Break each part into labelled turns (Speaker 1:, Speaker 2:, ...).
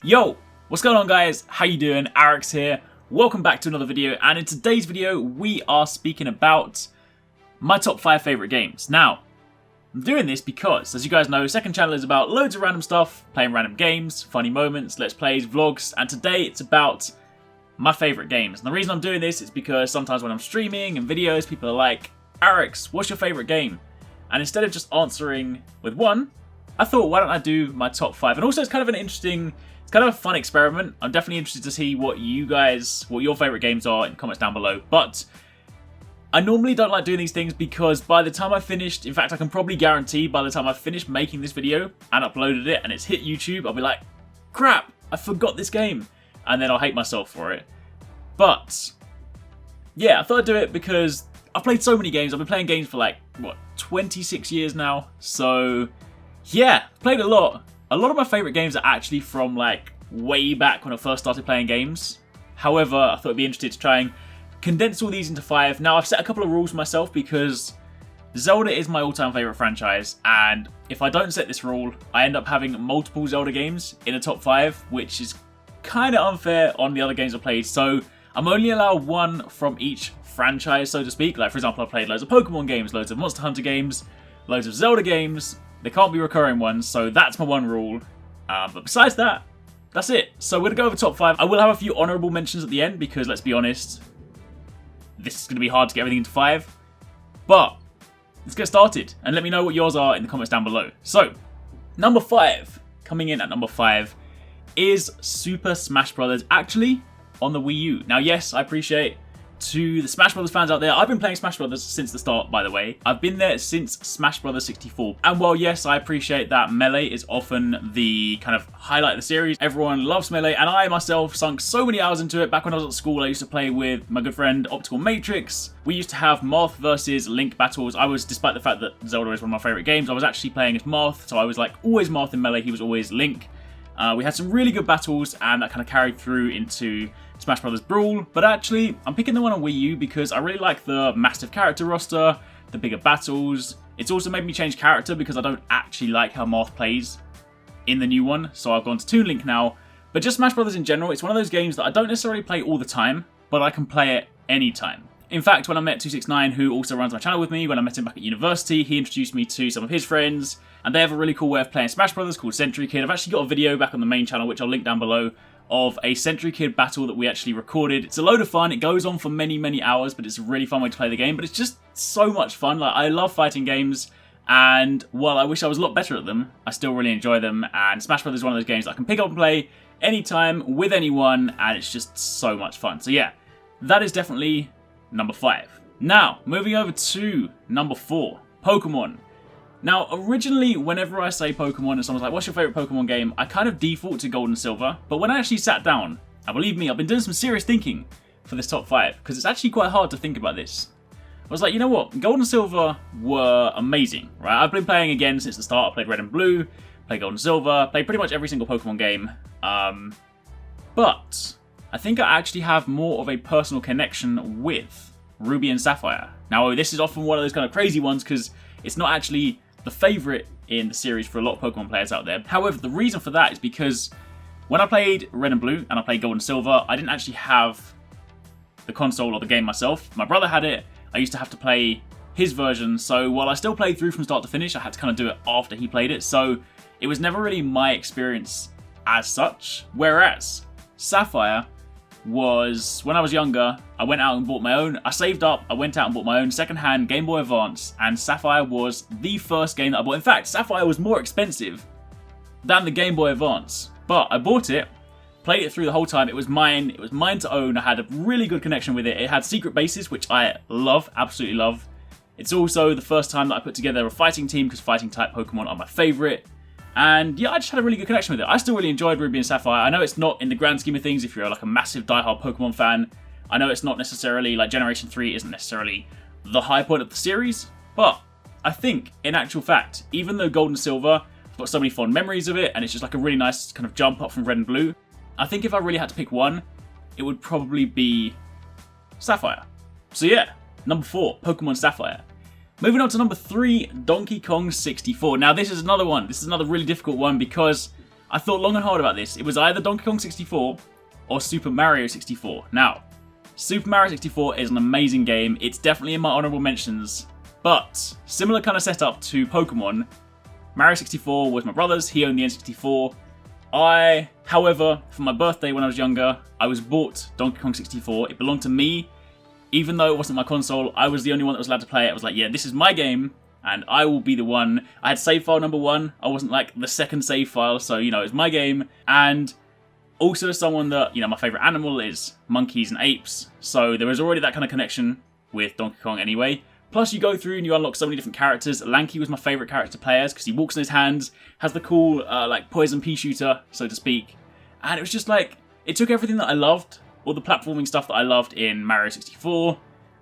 Speaker 1: Yo, what's going on guys? How you doing? Arix here. Welcome back to another video, and in today's video we are speaking about my top 5 favourite games. Now, I'm doing this because, as you guys know, second channel is about loads of random stuff, playing random games, funny moments, let's plays, vlogs, and today it's about my favourite games. And the reason I'm doing this is because sometimes when I'm streaming and videos, people are like, Arix, what's your favourite game? And instead of just answering with one, I thought, why don't I do my top 5? And also it's kind of a fun experiment. I'm definitely interested to see what your favourite games are in the comments down below. But I normally don't like doing these things because by the time I finished, in fact I can probably guarantee by the time I finished making this video and uploaded it and it's hit YouTube, I'll be like, crap, I forgot this game. And then I'll hate myself for it. But yeah, I thought I'd do it because I've played so many games. I've been playing games for like, 26 years now. So yeah, played a lot. A lot of my favourite games are actually from like way back when I first started playing games. However, I thought it'd be interesting to try and condense all these into 5. Now, I've set a couple of rules for myself because Zelda is my all-time favourite franchise, and if I don't set this rule, I end up having multiple Zelda games in a top 5, which is kind of unfair on the other games I've played. So I'm only allowed one from each franchise, so to speak. Like, for example, I've played loads of Pokemon games, loads of Monster Hunter games, loads of Zelda games. They can't be recurring ones, so that's my one rule. But besides that, that's it. So we're going to go over top 5. I will have a few honourable mentions at the end because, let's be honest, this is going to be hard to get everything into 5. But let's get started and let me know what yours are in the comments down below. So, number 5, coming in at number 5, is Super Smash Bros. Actually, on the Wii U. Now, yes, I appreciate to the Smash Brothers fans out there, I've been playing Smash Brothers since the start, by the way. I've been there since Smash Brothers 64. And while yes, I appreciate that Melee is often the kind of highlight of the series, everyone loves Melee, and I myself sunk so many hours into it. Back when I was at school, I used to play with my good friend Optical Matrix. We used to have Marth versus Link battles. Despite the fact that Zelda is one of my favourite games, I was actually playing as Marth, so I was like always Marth in Melee, he was always Link. We had some really good battles, and that kind of carried through into Smash Bros. Brawl. But actually, I'm picking the one on Wii U because I really like the massive character roster, the bigger battles. It's also made me change character because I don't actually like how Marth plays in the new one, so I've gone to Toon Link now. But just Smash Bros. In general, it's one of those games that I don't necessarily play all the time, but I can play it anytime. In fact, when I met 269, who also runs my channel with me, when I met him back at university, he introduced me to some of his friends, and they have a really cool way of playing Smash Bros. Called Century Kid. I've actually got a video back on the main channel, which I'll link down below, of a Century Kid battle that we actually recorded. It's a load of fun. It goes on for many, many hours, but it's a really fun way to play the game. But it's just so much fun. Like, I love fighting games, and while I wish I was a lot better at them, I still really enjoy them. And Smash Bros. Is one of those games that I can pick up and play anytime with anyone, and it's just so much fun. So yeah, that is definitely number 5. Now, moving over to number 4, Pokemon. Now, originally, whenever I say Pokemon and someone's like, what's your favourite Pokemon game? I kind of default to Gold and Silver. But when I actually sat down, and believe me, I've been doing some serious thinking for this top 5, because it's actually quite hard to think about this. I was like, you know what? Gold and Silver were amazing, right? I've been playing again since the start. I played Red and Blue, played Gold and Silver, played pretty much every single Pokemon game. But I think I actually have more of a personal connection with Ruby and Sapphire. Now, this is often one of those kind of crazy ones because it's not actually the favourite in the series for a lot of Pokemon players out there. However, the reason for that is because when I played Red and Blue and I played Gold and Silver, I didn't actually have the console or the game myself. My brother had it. I used to have to play his version, so while I still played through from start to finish, I had to kind of do it after he played it, so it was never really my experience as such. Whereas Sapphire was, when I was younger, I went out and bought my own. I saved up, I went out and bought my own second-hand Game Boy Advance, and Sapphire was the first game that I bought. In fact, Sapphire was more expensive than the Game Boy Advance, but I bought it, played it through the whole time. It was mine to own. I had a really good connection with it. It had secret bases, which I love, absolutely love. It's also the first time that I put together a fighting team, because fighting type Pokemon are my favourite. And yeah, I just had a really good connection with it. I still really enjoyed Ruby and Sapphire. I know it's not in the grand scheme of things if you're like a massive diehard Pokemon fan. I know it's not necessarily, like Generation 3 isn't necessarily the high point of the series. But I think, in actual fact, even though Gold and Silver, I've got so many fond memories of it, and it's just like a really nice kind of jump up from Red and Blue, I think if I really had to pick one, it would probably be Sapphire. So yeah, number 4, Pokemon Sapphire. Moving on to number 3, Donkey Kong 64. Now this is another one. This is another really difficult one because I thought long and hard about this. It was either Donkey Kong 64 or Super Mario 64. Now, Super Mario 64 is an amazing game. It's definitely in my honorable mentions, but similar kind of setup to Pokemon. Mario 64 was my brother's. He owned the N64. However, for my birthday when I was younger, I was bought Donkey Kong 64. It belonged to me. Even though it wasn't my console, I was the only one that was allowed to play it. I was like, yeah, this is my game, and I will be the one. I had save file number 1. I wasn't like the second save file, so, you know, it's my game. And also as someone that, you know, my favourite animal is monkeys and apes, so there was already that kind of connection with Donkey Kong anyway. Plus, you go through and you unlock so many different characters. Lanky was my favourite character to play as, because he walks on his hands, has the cool, like, poison pea shooter, so to speak. And it was just like, it took everything that I loved, all the platforming stuff that I loved in Mario 64,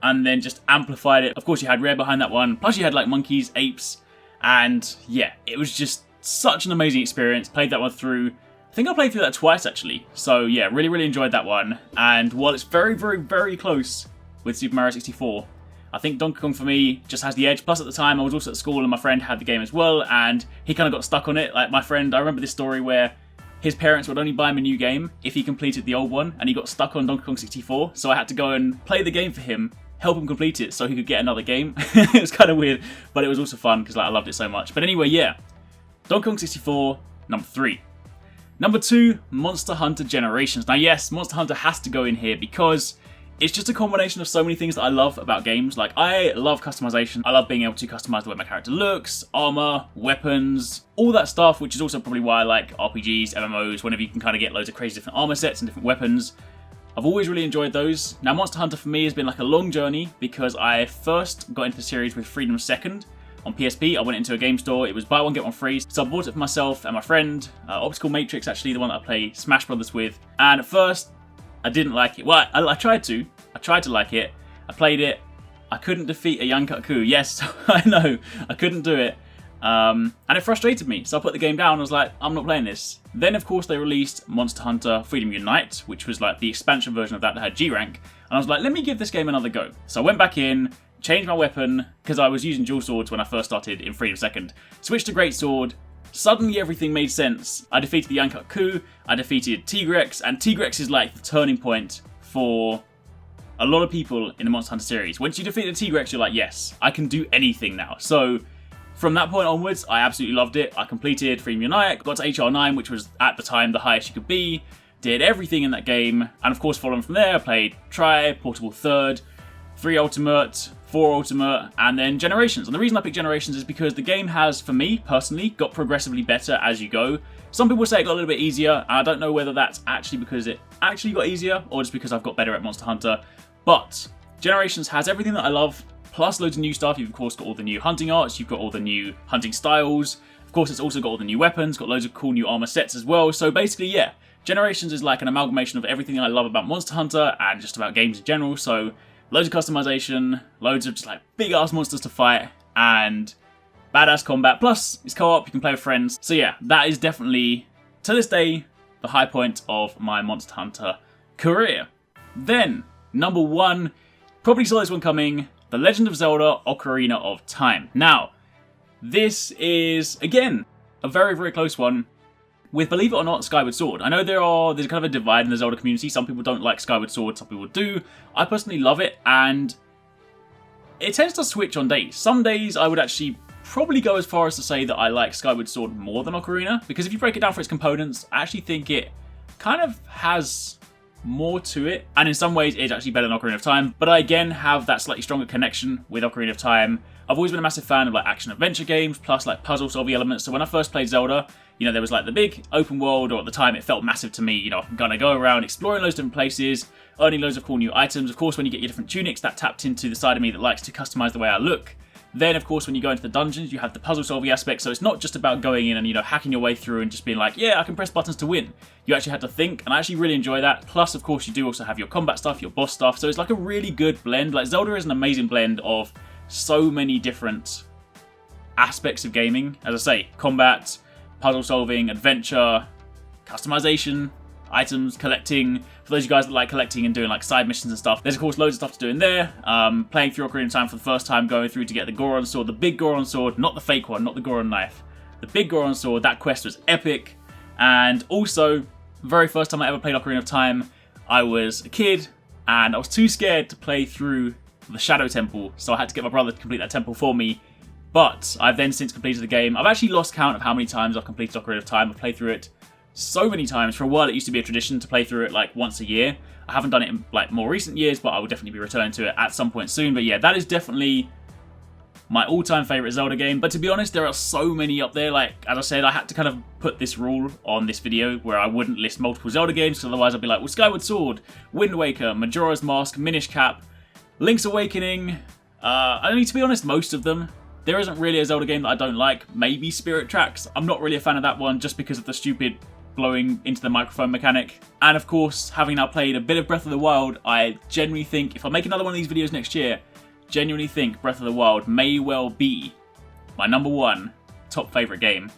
Speaker 1: and then just amplified it. Of course, you had Rare behind that one, plus you had, like, monkeys, apes, and yeah, it was just such an amazing experience. Played that one through. I think I played through that twice, actually. So yeah, really, really enjoyed that one. And while it's very, very, very close with Super Mario 64, I think Donkey Kong for me just has the edge. Plus at the time I was also at school and my friend had the game as well, and he kind of got stuck on it. Like my friend, I remember this story where his parents would only buy him a new game if he completed the old one, and he got stuck on Donkey Kong 64. So I had to go and play the game for him, help him complete it so he could get another game. It was kind of weird, but it was also fun because like, I loved it so much. But anyway, yeah, Donkey Kong 64, number 3. Number 2, Monster Hunter Generations. Now yes, Monster Hunter has to go in here because it's just a combination of so many things that I love about games. Like, I love customization. I love being able to customize the way my character looks, armor, weapons, all that stuff, which is also probably why I like RPGs, MMOs, whenever you can kind of get loads of crazy different armor sets and different weapons. I've always really enjoyed those. Now, Monster Hunter for me has been like a long journey because I first got into the series with Freedom 2nd on PSP. I went into a game store. It was buy one, get one free. So I bought it for myself and my friend, Optical Matrix, actually, the one that I play Smash Brothers with. And at first, I didn't like it. Well, I tried to. I tried to like it. I played it. I couldn't defeat a Yankaku. Yes, I know. I couldn't do it. And it frustrated me. So I put the game down. I was like, I'm not playing this. Then, of course, they released Monster Hunter Freedom Unite, which was like the expansion version of that had G rank. And I was like, let me give this game another go. So I went back in, changed my weapon, because I was using dual swords when I first started in Freedom 2nd. Switched to Greatsword. Suddenly everything made sense. I defeated the Yankaku, I defeated Tigrex, and Tigrex is like the turning point for a lot of people in the Monster Hunter series. Once you defeat the Tigrex, you're like, yes, I can do anything now. So from that point onwards, I absolutely loved it. I completed Freedom Unite, got to HR9, which was at the time the highest you could be, did everything in that game, and of course following from there, I played Tri, Portable Third, 3 Ultimate, 4 Ultimate, and then Generations. And the reason I picked Generations is because the game has, for me, personally, got progressively better as you go. Some people say it got a little bit easier, and I don't know whether that's actually because it actually got easier, or just because I've got better at Monster Hunter. But Generations has everything that I love, plus loads of new stuff. You've, of course, got all the new hunting arts, you've got all the new hunting styles. Of course, it's also got all the new weapons, got loads of cool new armor sets as well. So basically, yeah, Generations is like an amalgamation of everything I love about Monster Hunter, and just about games in general. So loads of customization, loads of just like big ass monsters to fight, and badass combat. Plus, it's co-op, you can play with friends. So yeah, that is definitely, to this day, the high point of my Monster Hunter career. Then, number 1, probably saw this one coming, The Legend of Zelda Ocarina of Time. Now, this is, again, a very, very close one with, believe it or not, Skyward Sword. I know there's kind of a divide in the Zelda community. Some people don't like Skyward Sword, some people do. I personally love it, and it tends to switch on days. Some days I would actually probably go as far as to say that I like Skyward Sword more than Ocarina, because if you break it down for its components, I actually think it kind of has more to it, and in some ways it's actually better than Ocarina of Time, but I again have that slightly stronger connection with Ocarina of Time. I've always been a massive fan of like action-adventure games, plus like puzzle-solving elements, so when I first played Zelda, you know, there was like the big open world, or at the time it felt massive to me, you know, I'm gonna go around exploring loads of different places, earning loads of cool new items. Of course, when you get your different tunics, that tapped into the side of me that likes to customize the way I look. Then, of course, when you go into the dungeons, you have the puzzle-solving aspect, so it's not just about going in and, you know, hacking your way through and just being like, yeah, I can press buttons to win. You actually have to think, and I actually really enjoy that. Plus, of course, you do also have your combat stuff, your boss stuff, so it's like a really good blend. Like, Zelda is an amazing blend of so many different aspects of gaming. As I say, combat, puzzle-solving, adventure, customization, items, collecting. For those of you guys that like collecting and doing like side missions and stuff, there's of course loads of stuff to do in there. Playing through Ocarina of Time for the first time, going through to get the Goron sword, the big Goron sword, not the fake one, not the Goron knife. The big Goron sword, that quest was epic. And also, very first time I ever played Ocarina of Time, I was a kid and I was too scared to play through the Shadow Temple, so I had to get my brother to complete that temple for me. But I've then since completed the game. I've actually lost count of how many times I've completed Ocarina of Time. I've played through it so many times. For a while it used to be a tradition to play through it like once a year. I haven't done it in like more recent years, but I will definitely be returning to it at some point soon. But yeah, that is definitely my all-time favourite Zelda game. But to be honest, there are so many up there. Like, as I said, I had to kind of put this rule on this video where I wouldn't list multiple Zelda games, because otherwise I'd be like, well, Skyward Sword, Wind Waker, Majora's Mask, Minish Cap, Link's Awakening. I mean, to be honest, most of them. There isn't really a Zelda game that I don't like. Maybe Spirit Tracks. I'm not really a fan of that one just because of the stupid blowing into the microphone mechanic. And of course, having now played a bit of Breath of the Wild, I genuinely think, if I make another one of these videos next year, genuinely think Breath of the Wild may well be my #1 top favourite game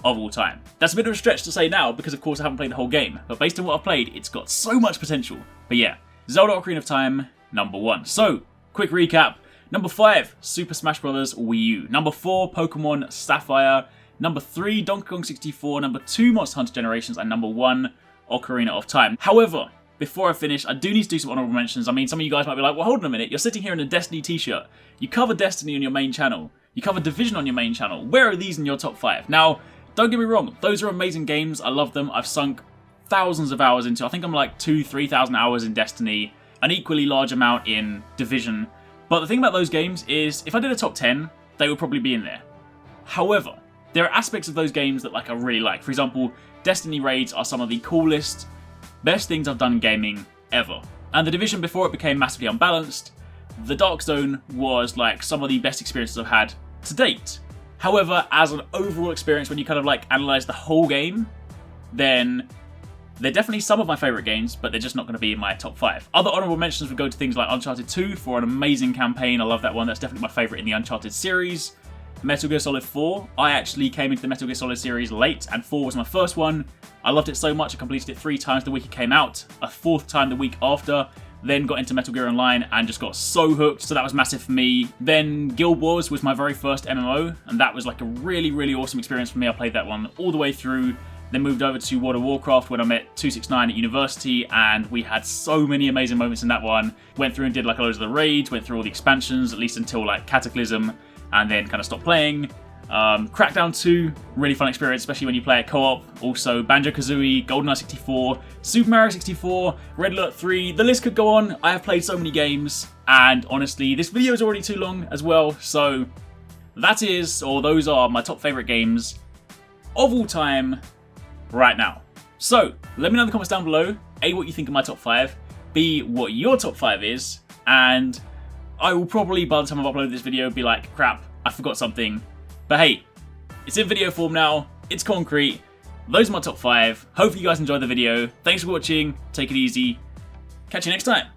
Speaker 1: of all time. That's a bit of a stretch to say now because of course I haven't played the whole game, but based on what I've played, it's got so much potential. But yeah, Zelda Ocarina of Time, #1. So, quick recap. Number 5, Super Smash Bros. Wii U. Number 4, Pokemon Sapphire. Number 3, Donkey Kong 64. Number 2, Monster Hunter Generations. And number 1, Ocarina of Time. However, before I finish, I do need to do some honorable mentions. I mean, some of you guys might be like, well, hold on a minute. You're sitting here in a Destiny t-shirt. You cover Destiny on your main channel. You cover Division on your main channel. Where are these in your top 5? Now, don't get me wrong. Those are amazing games. I love them. I've sunk thousands of hours into, I think I'm like 2,000-3,000 hours in Destiny. An equally large amount in Division. But the thing about those games is, if I did a top 10, they would probably be in there. However, there are aspects of those games that like I really like. For example, Destiny raids are some of the coolest, best things I've done in gaming ever. And the Division, before it became massively unbalanced, the Dark Zone was like some of the best experiences I've had to date. However, as an overall experience, when you kind of like analyze the whole game, then they're definitely some of my favourite games, but they're just not going to be in my top 5. Other honourable mentions would go to things like Uncharted 2 for an amazing campaign. I love that one. That's definitely my favourite in the Uncharted series. Metal Gear Solid 4. I actually came into the Metal Gear Solid series late, and 4 was my first one. I loved it so much, I completed it 3 times the week it came out, a 4th time the week after, then got into Metal Gear Online and just got so hooked, so that was massive for me. Then Guild Wars was my very first MMO, and that was like a really, really awesome experience for me. I played that one all the way through. Then moved over to World of Warcraft when I met 269 at university, and we had so many amazing moments in that one. Went through and did like loads of the raids, went through all the expansions, at least until like Cataclysm, and then kind of stopped playing. Crackdown 2, really fun experience, especially when you play it co-op. Also Banjo-Kazooie, GoldenEye 64, Super Mario 64, Red Alert 3, the list could go on. I have played so many games, and honestly, this video is already too long as well, so those are my top favourite games of all time right now. So, let me know in the comments down below, A, what you think of my top 5, B, what your top 5 is, and I will probably, by the time I've uploaded this video, be like, crap, I forgot something. But hey, it's in video form now, it's concrete, those are my top 5. Hopefully you guys enjoyed the video. Thanks for watching, take it easy, catch you next time.